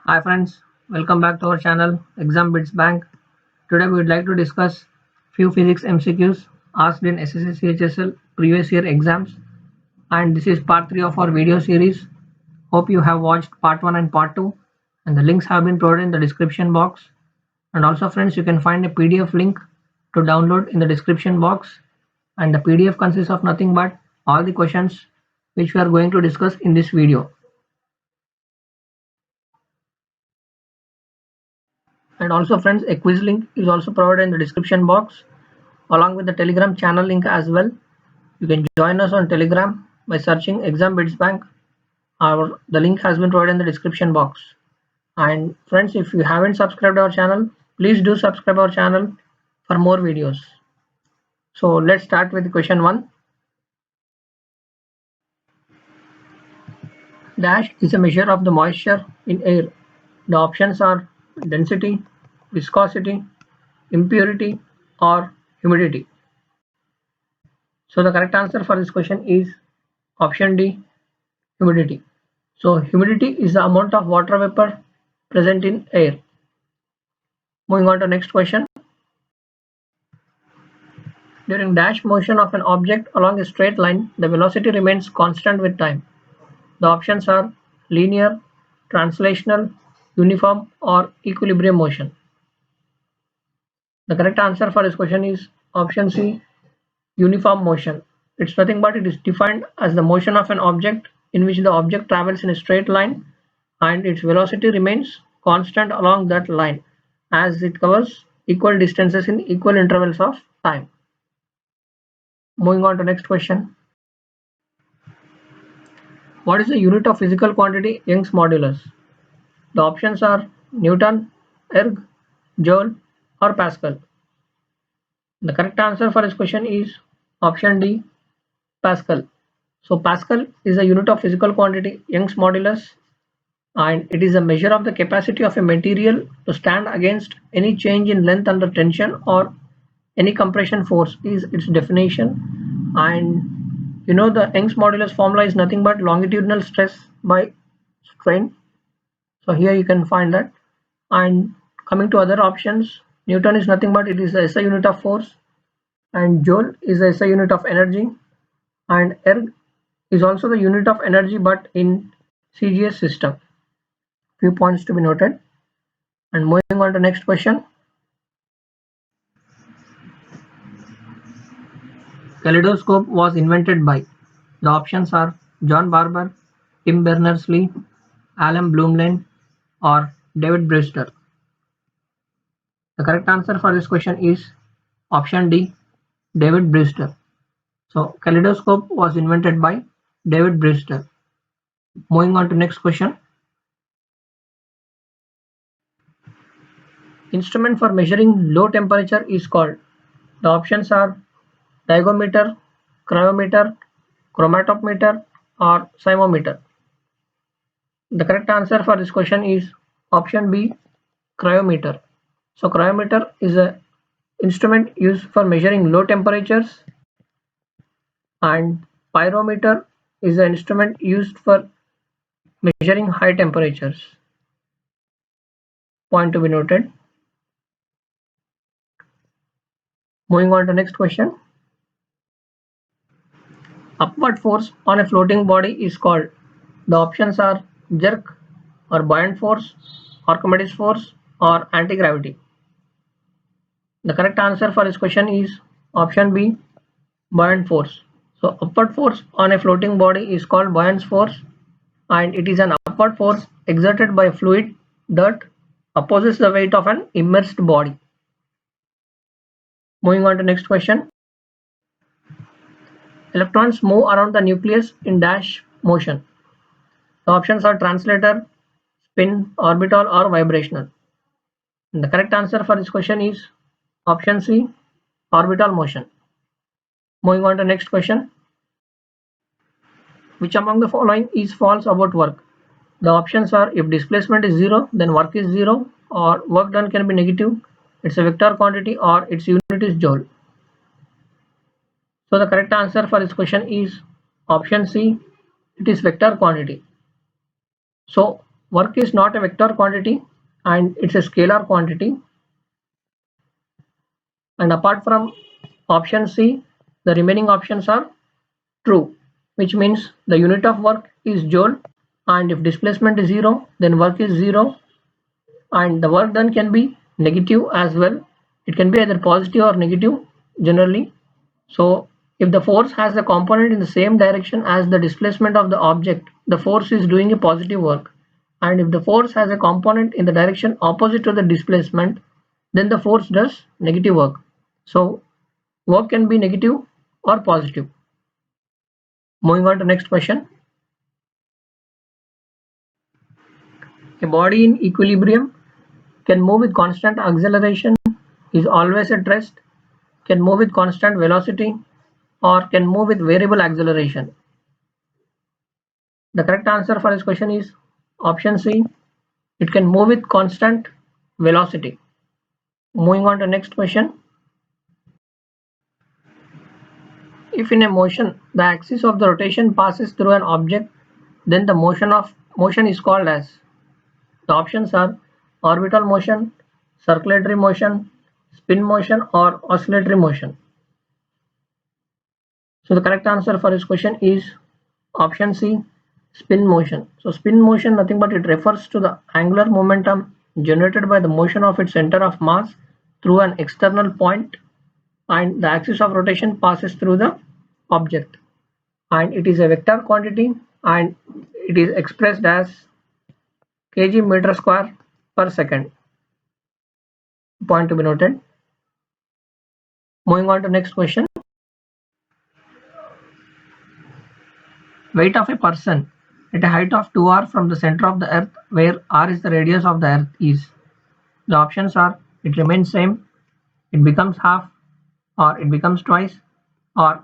Hi friends, welcome back to our channel Exam Bits Bank. Today we would like to discuss few physics MCQs asked in SSC CHSL previous year exams, and this is part 3 of our video series. Hope you have watched part 1 and part 2, and the links have been provided in the description box. And also friends, you can find a PDF link to download in the description box, and the PDF consists of nothing but all the questions which we are going to discuss in this video. And also friends, a quiz link is also provided in the description box along with the Telegram channel link as well. You can join us on Telegram by searching Exam Bits Bank. The link has been provided in the description box. And friends, if you haven't subscribed our channel, please do subscribe our channel for more videos. So let's start with question 1. Dash is a measure of the moisture in air. The options are density, viscosity, impurity, or humidity. So the correct answer for this question is option D, humidity. So humidity is the amount of water vapor present in air. Moving on to next question. During dash motion of an object along a straight line, the velocity remains constant with time. The options are linear, translational, uniform, or equilibrium motion. The correct answer for this question is option C, uniform motion. It's nothing but it is defined as the motion of an object in which the object travels in a straight line and its velocity remains constant along that line as it covers equal distances in equal intervals of time. Moving on to next question. What is the unit of physical quantity Young's modulus? The options are Newton, erg, joule, or Pascal. The correct answer for this question is option D, Pascal. So Pascal is a unit of physical quantity Young's modulus, and it is a measure of the capacity of a material to stand against any change in length under tension or any compression force is its definition. And you know the Young's modulus formula is nothing but longitudinal stress by strain. So here you can find that. And coming to other options, Newton is nothing but it is a SI unit of force, and Joule is a SI unit of energy, and erg is also the unit of energy but in CGS system. Few points to be noted. And moving on to next question. Kaleidoscope was invented by. The options are John Barber, Tim Berners-Lee, Alan Blumlein, or David Brewster. The correct answer for this question is option D, David Brewster. So kaleidoscope was invented by David Brewster. Moving on to next question. Instrument for measuring low temperature is called. The options are digometer, cryometer, chromatometer, or seismometer. The correct answer for this question is option B, cryometer. So cryometer is an instrument used for measuring low temperatures, and pyrometer is an instrument used for measuring high temperatures. Point to be noted. Moving on to next question. Upward force on a floating body is called. The options are jerk or buoyant force, Archimedes force, or anti-gravity. The correct answer for this question is option B, buoyant force. So upward force on a floating body is called buoyant force, and it is an upward force exerted by a fluid that opposes the weight of an immersed body. Moving on to next question. Electrons move around the nucleus in dash motion. The options are translator, spin, orbital, or vibrational. And the correct answer for this question is option C, orbital motion. Moving on to next question. Which among the following is false about work? The options are if displacement is 0, then work is 0, or work done can be negative, it's a vector quantity, or its unit is joule. So the correct answer for this question is option C, it is vector quantity. So work is not a vector quantity and it's a scalar quantity. And apart from option C, the remaining options are true, which means the unit of work is joule, and if displacement is 0, then work is 0, and the work done can be negative as well. It can be either positive or negative generally. So if the force has a component in the same direction as the displacement of the object, the force is doing a positive work. And if the force has a component in the direction opposite to the displacement, then the force does negative work. So work can be negative or positive. Moving on to next question. A body in equilibrium can move with constant acceleration, is always at rest, can move with constant velocity, or can move with variable acceleration. The correct answer for this question is option C. It can move with constant velocity. Moving on to next question. If in a motion the axis of the rotation passes through an object, then the motion is called as. The options are orbital motion, circulatory motion, spin motion, or oscillatory motion. So the correct answer for this question is option C, spin motion. So spin motion, nothing but it refers to the angular momentum generated by the motion of its center of mass through an external point, and the axis of rotation passes through the object, and it is a vector quantity, and it is expressed as kg meter square per second. Point to be noted. Moving on to next question. Weight of a person at a height of 2r from the center of the earth, where r is the radius of the earth, is. The options are it remains same, it becomes half, or it becomes twice, or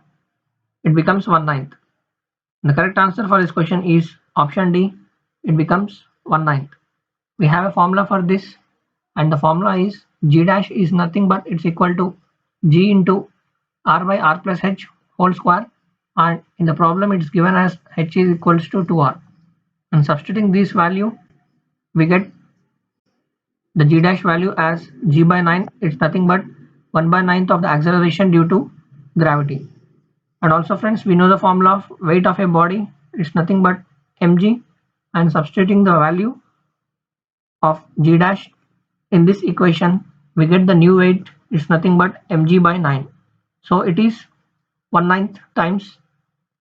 it becomes 1/9. The correct answer for this question is option D, it becomes 1/9. We have a formula for this, and the formula is g dash is nothing but it's equal to g into r by r plus h whole square, and in the problem it's given as h is equals to 2r, and substituting this value we get the g dash value as g by 9. It's nothing but 1/9 of the acceleration due to gravity. And also friends, we know the formula of weight of a body, it's nothing but mg, and substituting the value of g dash in this equation we get the new weight is nothing but mg by 9. So it is 1/9 times,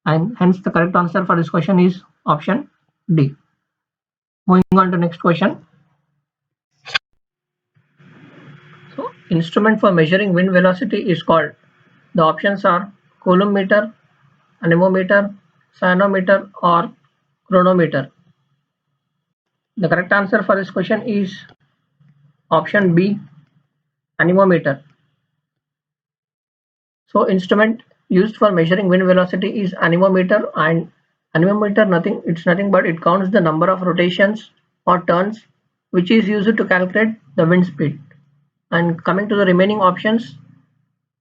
and hence the correct answer for this question is option D. Moving on to next question. So instrument for measuring wind velocity is called. The options are coulometer, anemometer, cyanometer, or chronometer. The correct answer for this question is option B, anemometer. So instrument used for measuring wind velocity is anemometer, and anemometer it's nothing but it counts the number of rotations or turns which is used to calculate the wind speed. And coming to the remaining options,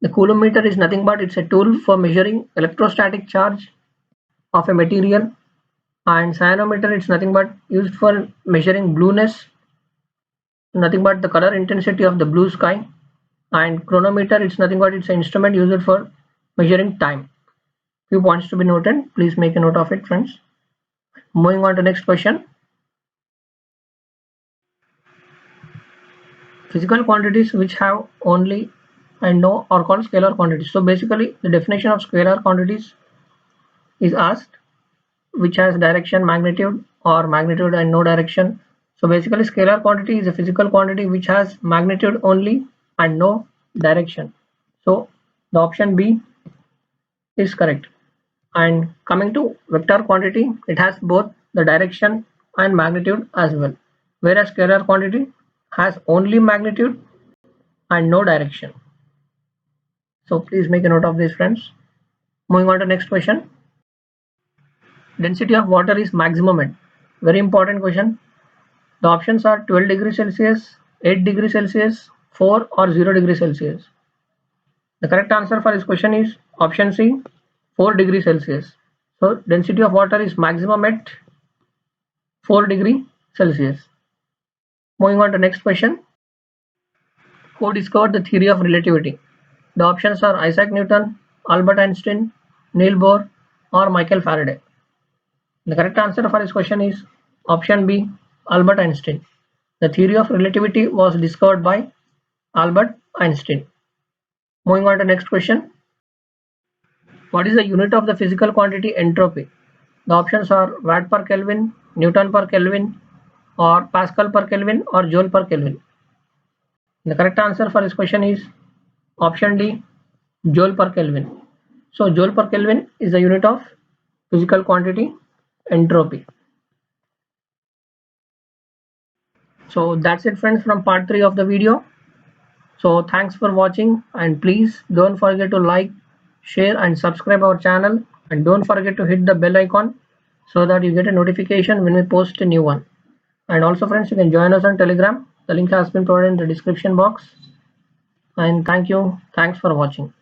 the coulometer is nothing but it's a tool for measuring electrostatic charge of a material, and cyanometer it's nothing but used for measuring blueness, nothing but the color intensity of the blue sky, and chronometer it's nothing but it's an instrument used for measuring time. Few points to be noted, please make a note of it friends. Moving on to next question. Physical quantities which have only and no are called scalar quantities. So basically the definition of scalar quantities is asked, which has direction, magnitude, or magnitude and no direction. So basically scalar quantity is a physical quantity which has magnitude only and no direction. So the option B is correct. And coming to vector quantity, it has both the direction and magnitude as well, whereas scalar quantity has only magnitude and no direction. So please make a note of this friends. Moving on to next question. Density of water is maximum at. Very important question. The options are 12 degrees Celsius, 8 degrees Celsius, 4 or 0 degrees Celsius. The correct answer for this question is option C, 4 degrees Celsius. So density of water is maximum at 4 degree Celsius. Moving on to next question. Who discovered the theory of relativity? The options are Isaac Newton, Albert Einstein, Niels Bohr, or Michael Faraday. The correct answer for this question is option B, Albert Einstein. The theory of relativity was discovered by Albert Einstein. Moving on to next question. What is the unit of the physical quantity entropy? The options are watt per Kelvin, Newton per Kelvin, or Pascal per Kelvin, or Joule per Kelvin. The correct answer for this question is option D, Joule per Kelvin. So Joule per Kelvin is the unit of physical quantity entropy. So that's it friends from part 3 of the video. So thanks for watching, and please don't forget to like, share and subscribe our channel, and don't forget to hit the bell icon so that you get a notification when we post a new one. And also friends, you can join us on Telegram. The link has been provided in the description box. And thanks for watching.